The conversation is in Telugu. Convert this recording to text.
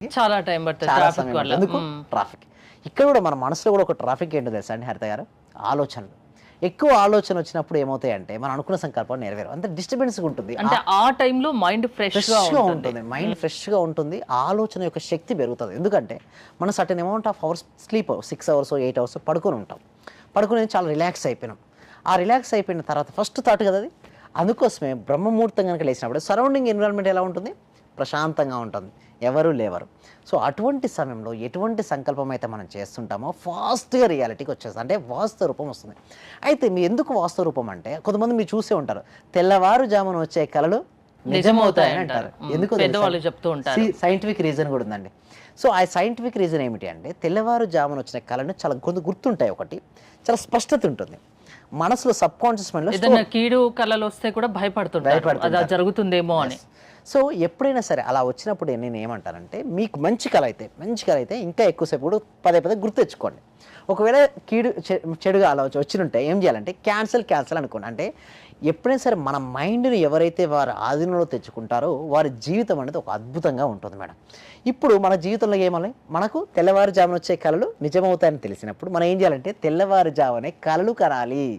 చాలా టైం పడుతుంది చాలా ట్రాఫిక్ సమయం వల్ల. పడుతుంది. ఎందుకు? ట్రాఫిక్. ఇక్కడ కూడా మన మనసులో కూడా ఒక ట్రాఫిక్ ఏంటో తెలుసా అండి హరిత గారు? ఆలోచనలు. ఎక్కువ ఆలోచన వచ్చినప్పుడు ఏమవుతాయంటే మనం అనుకున్న సంకల్పం నెరవేరు. అంత డిస్టర్బెన్స్‌గా ఉంటుంది. అంటే ఆ టైంలో మైండ్ ఫ్రెష్‌గా ఫ్రెష్‌గా ఉంటుంది. ఉంటుంది. మైండ్ ఫ్రెష్‌గా ఉంటుంది. ఆలోచన యొక్క శక్తి పెరుగుతది. ఎందుకంటే మనం certain amount of hours sleep 6 hours, 8 hours పడుకొని ఉంటాం. పడుకొని చాలా రిలాక్స్ అయిపోయినాం. ఆ రిలాక్స్ అయిపోయిన తర్వాత ఫస్ట్ థాట్ కదా అది. అందుకోసమే బ్రహ్మముహూర్తం గనుక లేచినప్పుడు సరౌండింగ్ ఎన్విరాన్మెంట్ ఎలా ఉంటుంది? ప్రశాంతంగా ఉంటుంది. ఎవరు లేవరు. సో అటువంటి సమయంలో ఎటువంటి సంకల్పం అయితే మనం చేస్తుంటామో ఫాస్ట్‌గా రియాలిటీకి వచ్చేస్తుంది. అంటే వాస్తవ రూపం వస్తుంది. అయితే మీ ఎందుకు వాస్తవ రూపం అంటే కొంతమంది మీరు చూసే ఉంటారు. తెల్లవారుజామున వచ్చే కలలు నిజమవుతాయని అంటారు. ఎందుకో తెలుసా? పెద్దవాళ్ళు చెప్తూ ఉంటారు. సైంటిఫిక్ రీజన్ కూడా ఉందండి. సో ఆ సైంటిఫిక్ రీజన్ ఏమిటి అంటే తెల్లవారుజామున వచ్చిన కళను చాలా గుర్తుంటాయి ఒకటి. చాలా స్పష్టత ఉంటుంది. మనసులో సబ్‌కాన్షియస్ మైండ్‌లో ఏదైనా కీడు కళలు వస్తే కూడా భయపడుతుంటారు. అది జరుగుతుందేమో అని. సో ఎప్పుడైనా సరే అలా వచ్చినప్పుడు నేను ఏమంటానంటే మీకు మంచి కళ అయితే ఇంకా ఎక్కువసేపు కూడా పదే పదే గుర్తు తెచ్చుకోండి. ఒకవేళ చెడుగా అలా వచ్చినుంటే ఏం చేయాలంటే క్యాన్సల్ అనుకోండి. అంటే ఎప్పుడైనా సరే మన మైండ్ని ఎవరైతే వారి ఆధీనంలో తెచ్చుకుంటారో వారి జీవితం అనేది ఒక అద్భుతంగా ఉంటుంది మేడం. ఇప్పుడు మన జీవితంలో ఏమని మనకు తెల్లవారుజామున వచ్చే కళలు నిజమవుతాయని తెలిసినప్పుడు మనం ఏం చేయాలంటే తెల్లవారుజామునే కళలు కనాలి.